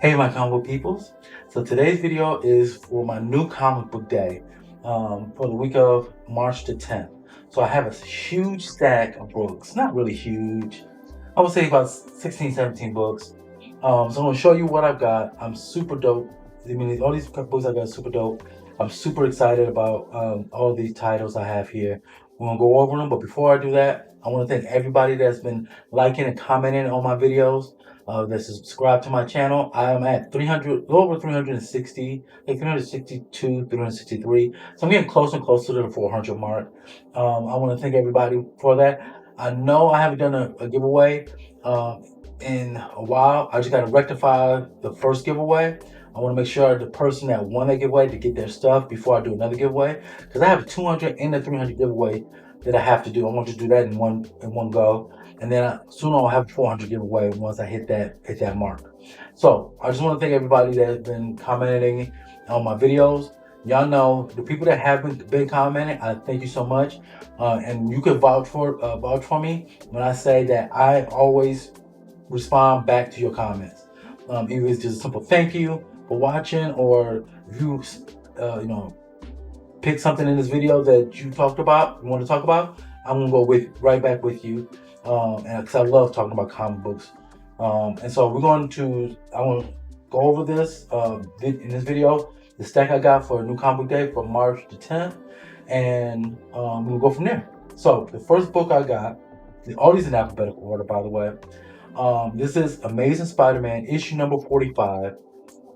Hey my comic book peoples. So today's video is for my new comic book day for the week of March the 10th. So I have a huge stack of books, not really huge. I would say about 16, 17 books. So I'm gonna show you what I've got. I'm super dope. I mean, all these books I got are super dope. I'm super excited about all these titles I have here. We're gonna go over them, but before I do that, I want to thank everybody that's been liking and commenting on my videos that subscribe to my channel. I am at 300, over 360, like 362, 363. So I'm getting closer and closer to the 400 mark. I want to thank everybody for that. I know I haven't done a giveaway uh, in a while. I just got to rectify the first giveaway. I want to make sure the person that won that giveaway to get their stuff before I do another giveaway, because I have a 200 and a 300 giveaway that I have to do. I want to do that in one go, and then soon I'll have 400 giveaway once I hit that mark. So I just want to thank everybody that has been commenting on my videos. Y'all know the people that haven't been commenting. I thank you so much, and you can vouch for me when I say that I always respond back to your comments. Either it's just a simple thank you for watching, or if you you know pick something in this video that you want to talk about, I'm gonna go right back with you, and because I love talking about comic books, and so I want to go over this in this video, the stack I got for a new comic book day for March the 10th, and we'll go from there. So the first book I got, all these in alphabetical order, by the way. This is Amazing Spider-Man issue number 45.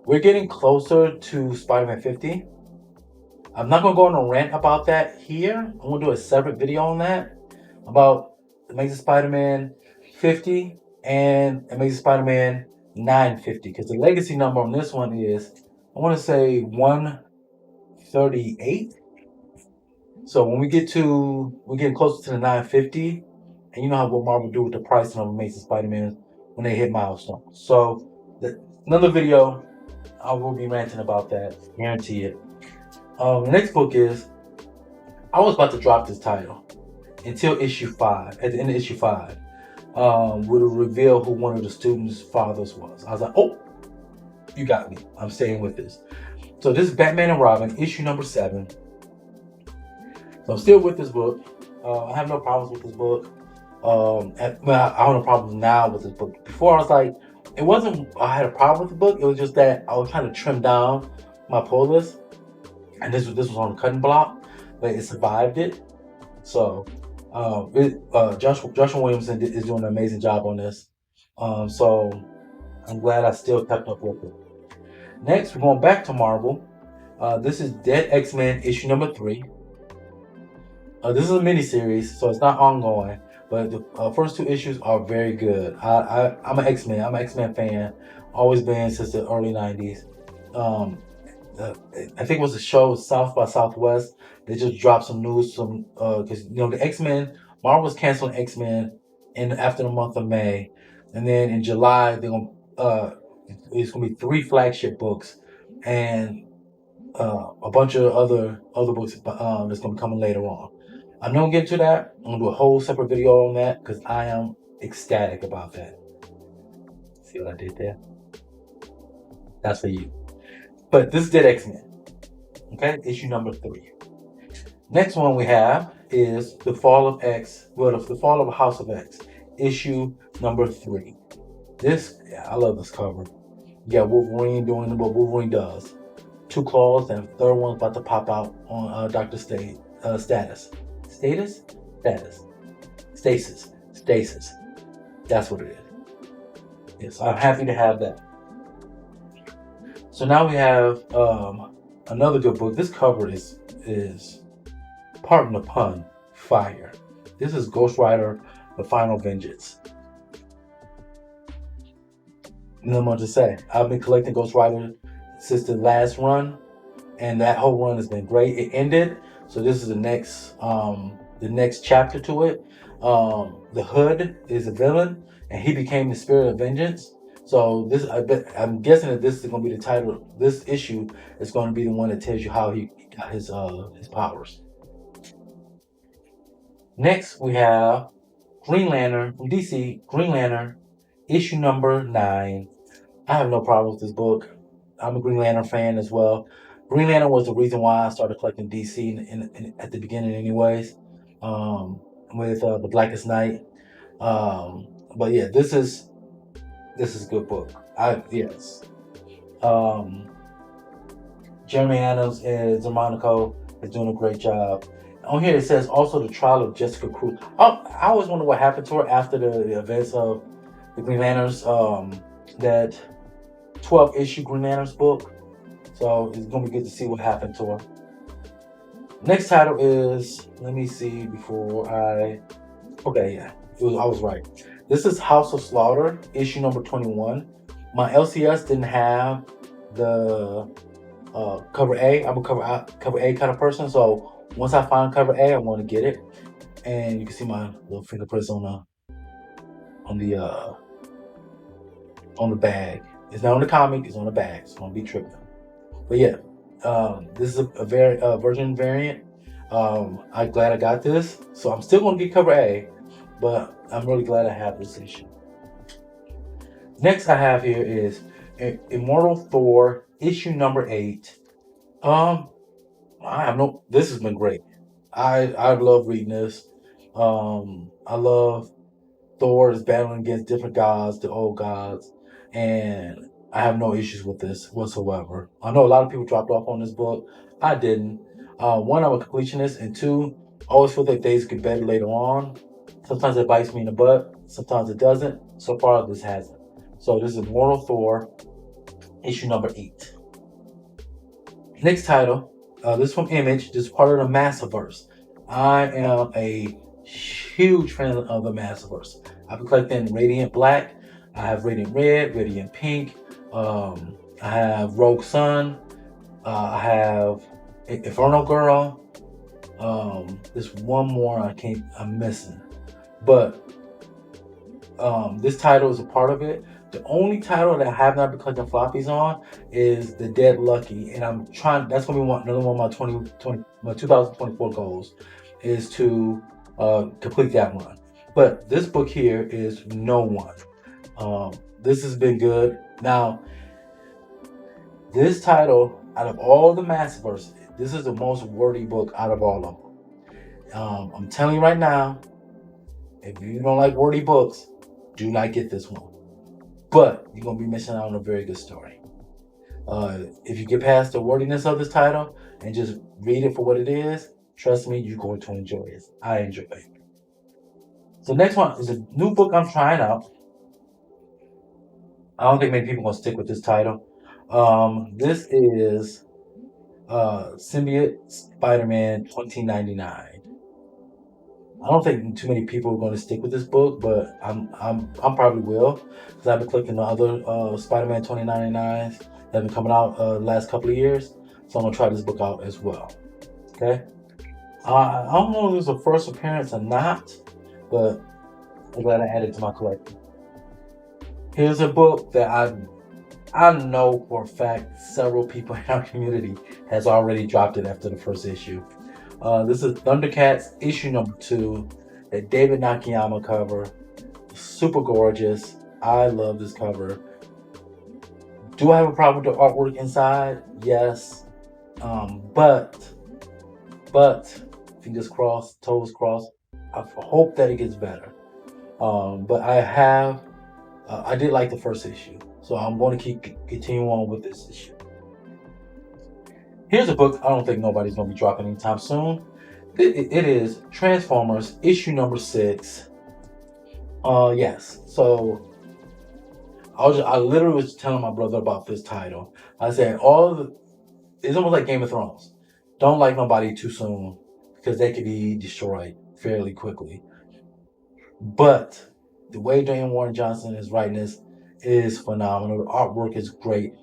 We're getting closer to Spider-Man 50. I'm not gonna go on a rant about that here. I'm gonna do a separate video on that about Amazing Spider-Man 50 and Amazing Spider-Man 950, because the legacy number on this one is, I want to say, 138. So when we're getting closer to the 950, and you know how what Marvel do with the pricing of Amazing Spider-Man when they hit milestones. So another video, I will be ranting about that, guarantee it. The next book is, I was about to drop this title until issue 5. At the end of issue 5, would reveal who one of the students' fathers was. I was like, oh, you got me. I'm staying with this. So this is Batman and Robin, issue number 7. So I'm still with this book. I have no problems with this book. I have no problems now with this book. Before I was like, it wasn't I had a problem with the book. It was just that I was trying to trim down my pull list, and this was on the cutting block, but it survived it. So Joshua Williamson is doing an amazing job on this. So I'm glad I still kept up with it. Next, we're going back to Marvel. This is Dead X-Men issue number 3. This is a miniseries, so it's not ongoing, but the first 2 issues are very good. I'm an X-Men. I'm an X-Men fan. Always been since the early 90s. Um, I think it was a show, South by Southwest. They just dropped some news, because the X-Men, Marvel was canceling X-Men after the month of May, and then in July it's gonna be 3 flagship books, and a bunch of other books that's gonna be coming later on. I'm not gonna get into that. I'm gonna do a whole separate video on that because I am ecstatic about that. See what I did there? That's for you. But this is Dead X-Men. Okay, issue number 3. Next one we have is The Fall of X, The Fall of House of X, issue number 3. I love this cover. You got Wolverine doing what Wolverine does. 2 claws, and the third one's about to pop out on Dr. Status. Status? Status. Stasis. That's what it is. Yes, I'm happy to have that. So now we have another good book. This cover is pardon the pun, fire. This is Ghost Rider: The Final Vengeance. Not much to say. I've been collecting Ghost Rider since the last run, and that whole run has been great. It ended, so this is the next chapter to it. The Hood is a villain, and he became the Spirit of Vengeance. So I'm guessing that this is going to be the title. This issue is going to be the one that tells you how he got his powers. Next, we have Green Lantern from DC. Green Lantern, issue number 9. I have no problem with this book. I'm a Green Lantern fan as well. Green Lantern was the reason why I started collecting DC at the beginning, anyways. Um, with the Blackest Night. But yeah, this is a good book. I yes. Um, Jeremy Adams and Delmonico is doing a great job. On here it says also the trial of Jessica Cruz. I always wonder what happened to her after the events of the Green Lanterns. That 12 issue Green Lanterns book. So it's gonna be good to see what happened to her. Next title is, let me see before I. Okay, yeah, I was right. This is House of Slaughter, issue number 21. My LCS didn't have the cover A. I'm a cover A kind of person, so once I find cover A, I want to get it. And you can see my little fingerprints on the uh, on the bag. It's not on the comic; it's on the bag. So don't be tripping. But yeah, this is a very version variant. I'm glad I got this, so I'm still gonna get cover A, but I'm really glad I have this issue. Next, I have here is Immortal Thor issue number 8. Um, I have no. This has been great. I love reading this. I love Thor is battling against different gods, the old gods, and I have no issues with this whatsoever. I know a lot of people dropped off on this book. I didn't. One, I'm a completionist, and two, I always feel that things get better later on. Sometimes it bites me in the butt, sometimes it doesn't. So far, this hasn't. So this is Mortal Thor, issue number 8. Next title, this is from Image. This is part of the Massiverse. I am a huge fan of the Massiverse. I've been collecting Radiant Black. I have Radiant Red, Radiant Pink. I have Rogue Sun. I have Inferno Girl. There's one more I'm missing, but this title is a part of it. The only title that I have not been collecting floppies on is the Dead Lucky, and I'm trying. That's gonna be another one of my 2024 goals, is to complete that one. But this book here is No One. This has been good. Now, this title, out of all the Massiverse, this is the most wordy book out of all of them. I'm telling you right now, if you don't like wordy books, do not get this one. But you're gonna be missing out on a very good story. If you get past the wordiness of this title and just read it for what it is, trust me, you're going to enjoy it. I enjoy it. So next one is a new book I'm trying out. I don't think many people are gonna stick with this title. This is Symbiote Spider-Man 2099. I don't think too many people are going to stick with this book, but I'm probably will, because I've been collecting the other Spider-Man 2099s that have been coming out the last couple of years. So I'm gonna try this book out as well. Okay. I don't know if this is a first appearance or not, but I'm glad I added it to my collection. Here's a book that I know for a fact several people in our community has already dropped it after the first issue. This is Thundercats issue number 2, a David Nakayama cover. Super gorgeous. I love this cover. Do I have a problem with the artwork inside? Yes. But fingers crossed, toes crossed. I hope that it gets better. But I did like the first issue, so I'm going to continue on with this issue. Here's a book I don't think nobody's going to be dropping anytime soon. It is Transformers issue number 6. Yes. So I literally was telling my brother about this title. I said it's almost like Game of Thrones. Don't like nobody too soon because they could be destroyed fairly quickly. But the way Dwayne Warren Johnson is writing this is phenomenal. The artwork is great.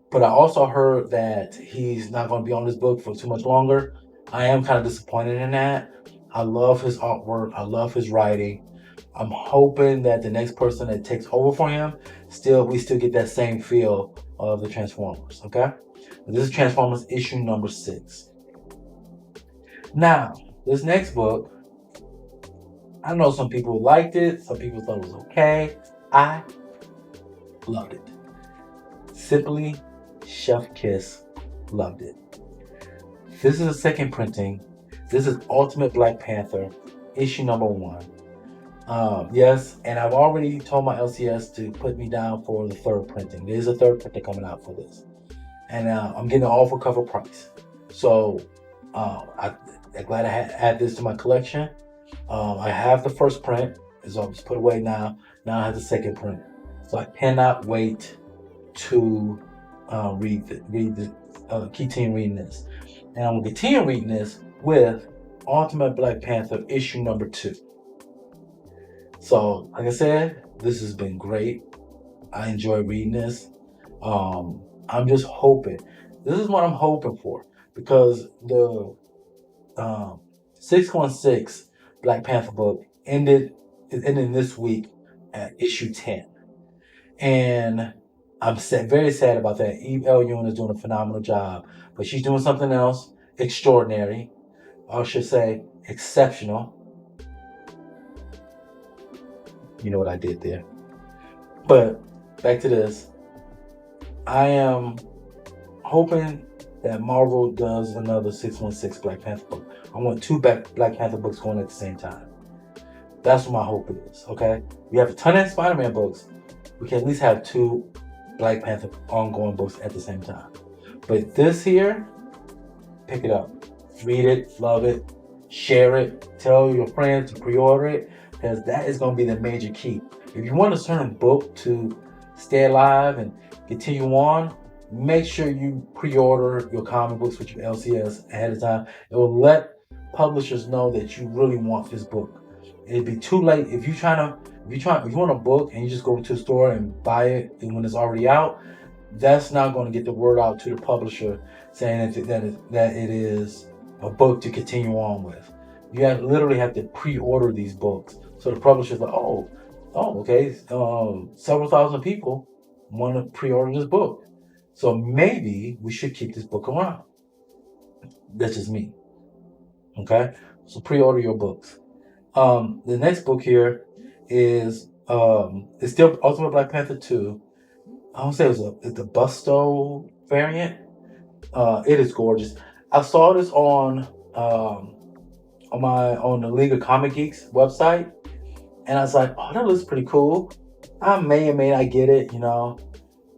But I also heard that he's not going to be on this book for too much longer. I am kind of disappointed in that. I love his artwork. I love his writing. I'm hoping that the next person that takes over for him, we still get that same feel of the Transformers. Okay, this is Transformers issue number 6. Now, this next book, I know some people liked it. Some people thought it was okay. I loved it. Simply Chef Kiss, loved it. This is a second printing. This is Ultimate Black Panther, issue number 1. Yes, and I've already told my LCS to put me down for the third printing. There's a third printing coming out for this, and I'm getting an all for cover price. So I'm glad I add this to my collection. I have the first print, so I'll just put away now. Now I have the second print, so I cannot wait to continue reading this, and I'm gonna continue reading this with Ultimate Black Panther issue number 2. So, like I said, this has been great. I enjoy reading this. I'm just hoping. This is what I'm hoping for, because the 616 Black Panther book ended this week at issue 10, and I'm very sad about that. Eve Elyun is doing a phenomenal job, but she's doing something else extraordinary, or I should say exceptional. You know what I did there. But back to this. I am hoping that Marvel does another 616 Black Panther book. I want 2 Black Panther books going at the same time. That's what my hope is, okay? We have a ton of Spider-Man books. We can at least have 2 Black Panther ongoing books at the same time. But this here, pick it up. Read it, love it, share it, tell your friends to pre-order it, because that is going to be the major key. If you want a certain book to stay alive and continue on, make sure you pre-order your comic books with your LCS ahead of time. It will let publishers know that you really want this book. It'd be too late if you want a book and you just go to the store and buy it, and when it's already out, that's not going to get the word out to the publisher saying that it is a book to continue on with. You literally have to pre-order these books, so the publisher's like, oh, okay, several thousand people want to pre-order this book, so maybe we should keep this book around. That's just me. Okay, so pre-order your books. The next book here is it's still Ultimate Black Panther 2. I don't say it's the Busto variant. It is gorgeous. I saw this on the League of Comic Geeks website, and I was like, oh, that looks pretty cool. I may or may not get it, you know.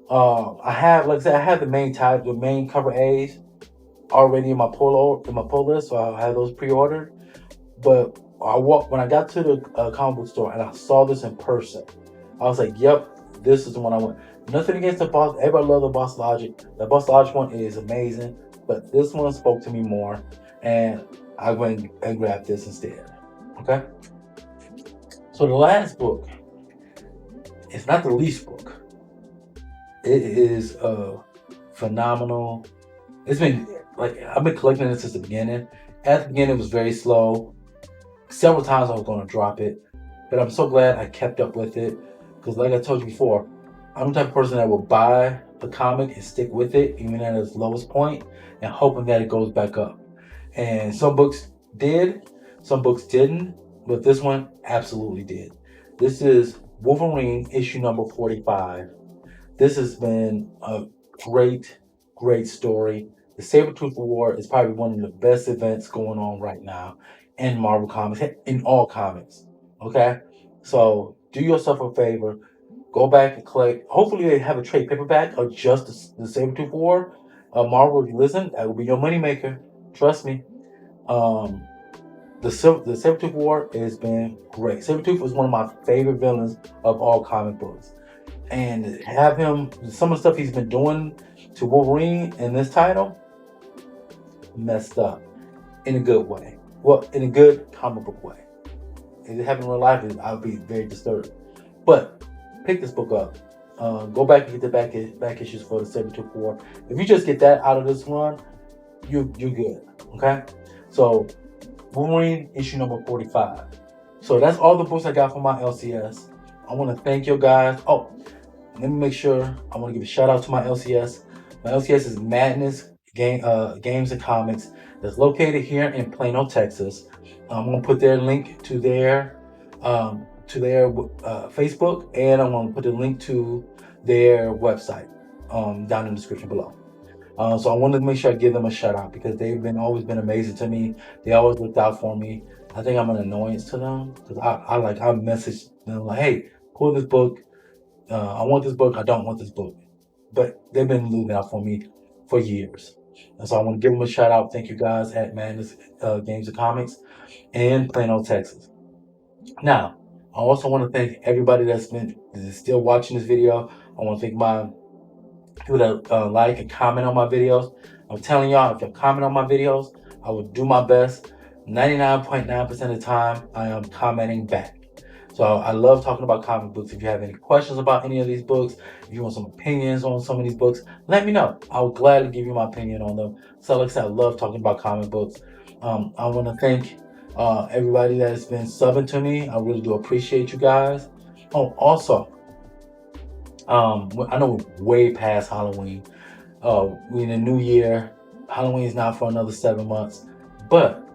I have, like I said, I have the main cover A's already in my pull list, so I'll have those pre-ordered. But when I got to the comic book store and I saw this in person, I was like, yep, this is the one I want. Nothing against the Boss. Everybody loves the Boss Logic. The Boss Logic one is amazing, but this one spoke to me more, and I went and grabbed this instead. Okay? So the last book, it's not the least book. It is phenomenal. It's been, like, I've been collecting it since the beginning. At the beginning, it was very slow. Several times I was going to drop it, but I'm so glad I kept up with it, because like I told you before, I'm the type of person that will buy the comic and stick with it even at its lowest point and hoping that it goes back up. And some books did, some books didn't, but this one absolutely did. This is Wolverine issue number 45. This has been a great story. The Sabretooth War is probably one of the best events going on right now in Marvel Comics, in all comics. Okay? So do yourself a favor. Go back and collect. Hopefully they have a trade paperback of just the Sabretooth War. Marvel, if you listen, that will be your moneymaker. Trust me. The Sabretooth War has been great. Sabretooth was one of my favorite villains of all comic books. And have him, some of the stuff he's been doing to Wolverine in this title, messed up in a good way. Well, in a good comic book way. If it happened in real life, I would be very disturbed. But pick this book up. Go back and get the back issues for the Sabretooth War. If you just get that out of this run, you're good. Okay? So, Wolverine issue number 45. So that's all the books I got for my LCS. I want to thank you guys. Oh, let me make sure. I want to give a shout out to my LCS. My LCS is Madness Games and Comics. That's located here in Plano, Texas. I'm gonna put their link to their Facebook, and I'm gonna put the link to their website. down in the description below. So I wanted to make sure I give them a shout out because they've always been amazing to me. They always looked out for me. I think I'm an annoyance to them because I message them like, hey, pull this book. I want this book. I don't want this book. But they've been looking out for me for years. And so I want to give them a shout out. Thank you guys at Madness Games and Comics in Plano, Texas. Now, I also want to thank everybody that's still watching this video. I want to thank my people that like and comment on my videos. I'm telling y'all, if you comment on my videos, I will do my best. 99.9% of the time, I am commenting back. So I love talking about comic books. If you have any questions about any of these books, if you want some opinions on some of these books, let me know. I will gladly give you my opinion on them. So like I said, I love talking about comic books. I want to thank everybody that has been subbing to me. I really do appreciate you guys. Oh, also, I know we're way past Halloween. We in the new year. Halloween is not for another 7 months, but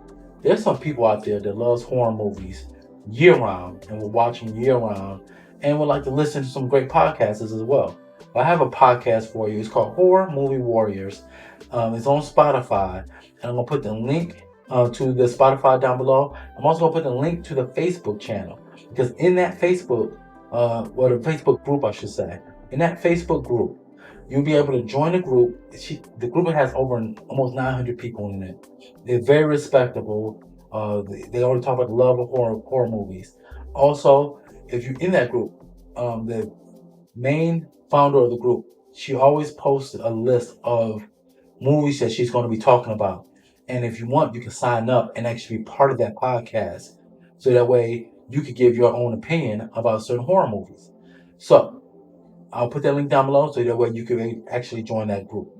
there's some people out there that loves horror movies year round and will watch them year round and would like to listen to some great podcasts as well. I have a podcast for you. It's called Horror Movie Warriors. It's on Spotify, and I'm gonna put the link to the Spotify down below. I'm also gonna put the link to the Facebook channel because in that Facebook, or the Facebook group, I should say, in that Facebook group, you'll be able to join the group. The group has over almost 900 people in it. They're very respectable. They already talk about the love of horror movies. Also, if you're in that group, the main founder of the group, she always posts a list of movies that she's going to be talking about. And if you want, you can sign up and actually be part of that podcast. So that way you could give your own opinion about certain horror movies. So I'll put that link down below so that way you can actually join that group.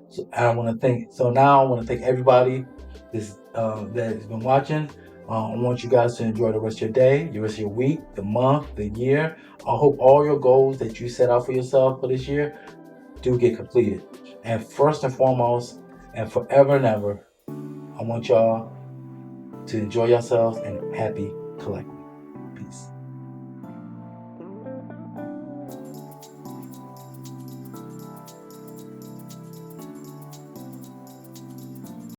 So I want to thank everybody that has been watching. I want you guys to enjoy the rest of your day, the rest of your week, the month, the year. I hope all your goals that you set out for yourself for this year do get completed. And first and foremost, and forever and ever, I want y'all to enjoy yourselves and happy collecting.